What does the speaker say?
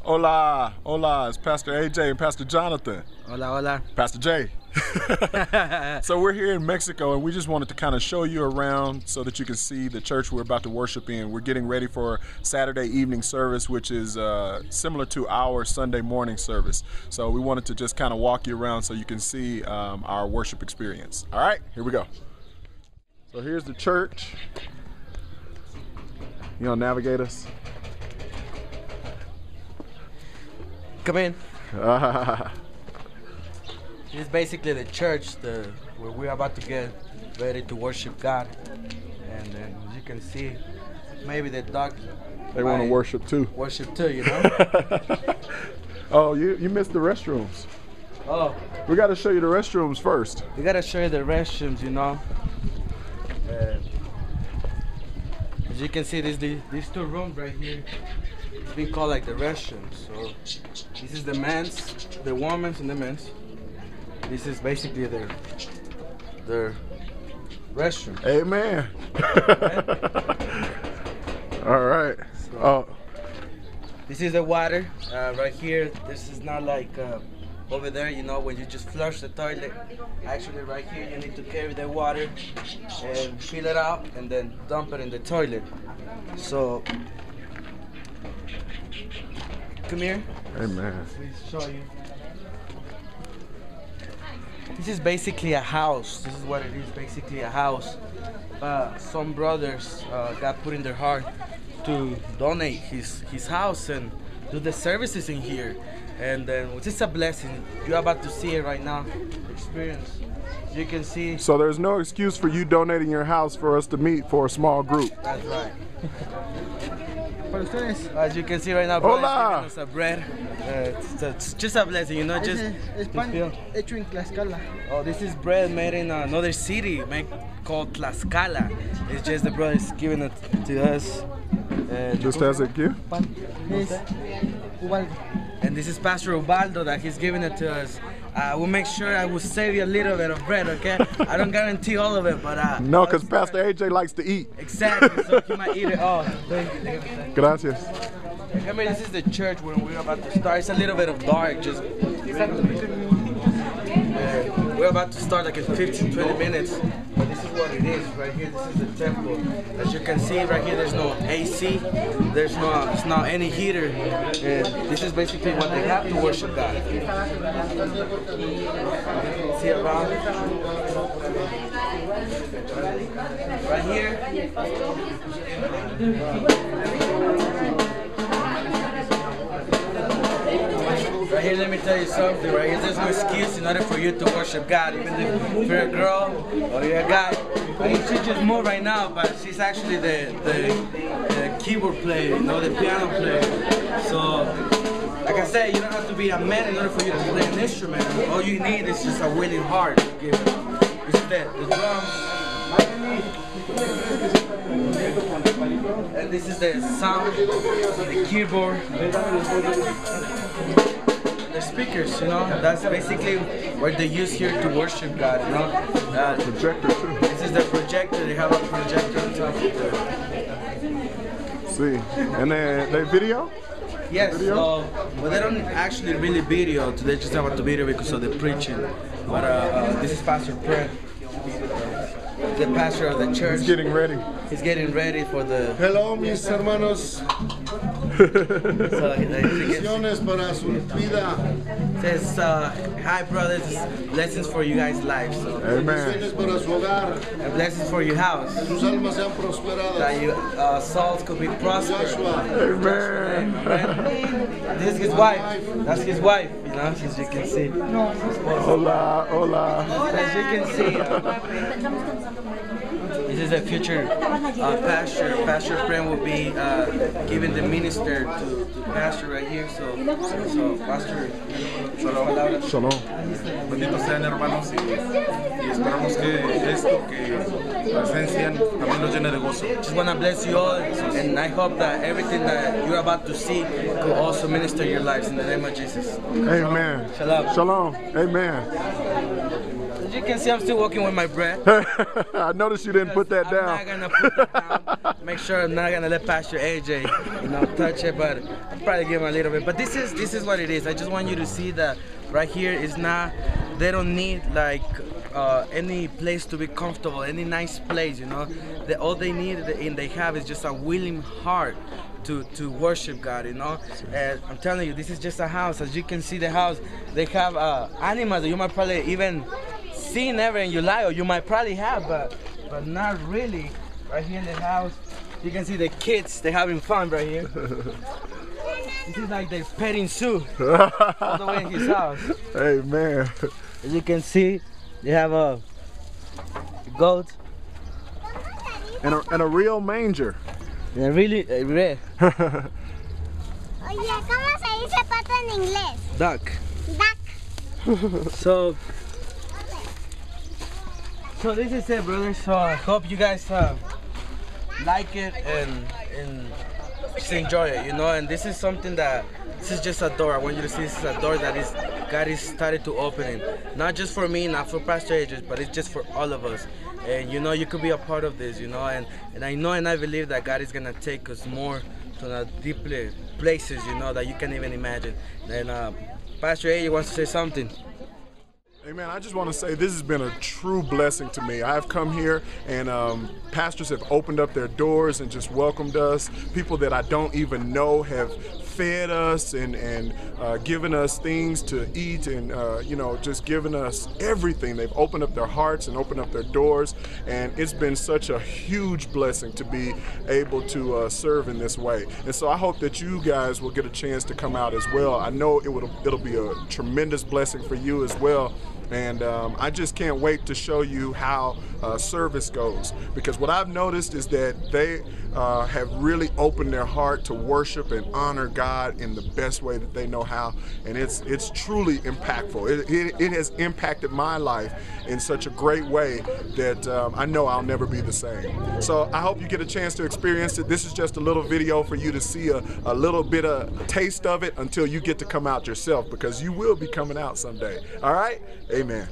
Hola, hola, it's Pastor AJ and Pastor Jonathan. Hola, hola. Pastor J. So we're here in Mexico and we just wanted to kind of show you around so that you can see the church we're about to worship in. We're getting ready for Saturday evening service, which is similar to our Sunday morning service. So we wanted to just kind of walk you around so you can see our worship experience. All right, here we go. So here's the church. You know, navigate us. Come in. This is basically the church where we're about to get ready to worship God. And then, as you can see, maybe the dog. They want to worship too. Worship too, you know? Oh, you missed the restrooms. Oh. We got to show you the restrooms first. We got to show you the restrooms, you know? As you can see, these two rooms right here, it's been called like the restrooms. So this is the men's, the women's and the men's. This is basically their restroom. Amen. All right. So, this is the water right here. This is not like over there, you know, when you just flush the toilet. Actually, right here, you need to carry the water and fill it out and then dump it in the toilet. So, come here. Amen. Please show you. This is basically a house. This is what it is, basically a house. Some brothers got put in their heart to donate his house and do the services in here. And which is a blessing. You're about to see it right now. Experience. You can see. So there's no excuse for you donating your house for us to meet for a small group. That's right. As you can see right now, brother, Hola. us a bread. It's just a blessing, you know, just Es pan hecho en Tlaxcala. Oh, this is bread made in another city called Tlaxcala. It's just the brothers giving it to us. Just as a gift? Pan es Ubaldo. And this is Pastor Ubaldo that he's giving it to us. We'll make sure I will save you a little bit of bread, okay? I don't guarantee all of it, but... no, because Pastor AJ likes to eat. Exactly, so you might eat it all. Gracias. I mean, this is the church where we're about to start. It's a little bit of dark, just... we're about to start like in 15-20 minutes. But this is what it is right here. This is the temple. As you can see right here, there's no AC. There's not any heater. And this is basically what they have to worship God. See around. Right here. Right here, let me tell you something. Right here, there's no excuse in order for you to worship God. Even if you're a girl or you're a guy, she just moved right now, but she's actually the keyboard player, you know, the piano player. So, like I said, you don't have to be a man in order for you to play an instrument. All you need is just a willing heart to give it. This is the drums. And this is the sound, the keyboard. The speakers, you know, that's basically what they use here to worship God, you know. Projector too. This is the projector. They have a projector on top of it. See, and then they video? Yes, but they don't actually really video. They just have to video because of the preaching. But this is Pastor Fred, the pastor of the church. He's getting ready. He's getting ready for the... Hello, mis hermanos. Bendiciones para su vida. Says, hi brothers, blessings for you guys' lives. So, Amen. Para su hogar. and blessings for your house. Sus almas sean prosperadas. That your souls could be prosperous. Amen. Amen. This is his wife. That's his wife, you know, as you can see. Hola, hola. As you can see, this is a future pastor. Pastor Fred will be giving the minister to pastor right here. So pastor, Shalom. Benditos sean hermanos y esperamos que esto que presencian también los llene de gozo. just want to bless you all, and I hope that everything that you're about to see will also minister your lives in the name of Jesus. Amen. Shalom. Shalom. Amen. As you can see, I'm still walking with my bread. I noticed you didn't put that I'm not down. gonna put that down. make sure I'm not gonna let Pastor AJ, touch it, but I'll probably give him a little bit. But this is what it is. I just want you to see that right here is not. They don't need like any place to be comfortable, any nice place. All they need and they have is just a willing heart to worship God. And I'm telling you, this is just a house. As you can see, the house, they have animals that you might probably even see never in your life, or you might probably have, but not really. Right here in the house, you can see the kids, they're having fun right here. This is like the petting zoo all the way in his house. Hey, man. As you can see, they have a goat. And a real manger. Yeah, really red. Oye, ¿cómo se dice pato en inglés? Duck. Duck. So this is it, brother. So I hope you guys like it and just enjoy it, And this is something this is just a door. I want you to see this is a door that God is started to opening. Not just for me, not for Pastor Ages, but it's just for all of us. And you could be a part of this, and I know and I believe that God is gonna take us more to the deeper places, that you can't even imagine. And Pastor A wants to say something. Hey man, I just want to say this has been a true blessing to me. I've come here and pastors have opened up their doors and just welcomed us. People that I don't even know have fed us and given us things to eat and just given us everything. They've opened up their hearts and opened up their doors, and it's been such a huge blessing to be able to serve in this way. And so I hope that you guys will get a chance to come out as well. I know it'll be a tremendous blessing for you as well. And I just can't wait to show you how service goes, because what I've noticed is that they have really opened their heart to worship and honor God in the best way that they know how, and it's truly impactful. It has impacted my life in such a great way that I know I'll never be the same. So I hope you get a chance to experience it. This is just a little video for you to see a little bit of taste of it until you get to come out yourself, because you will be coming out someday. All right? Amen.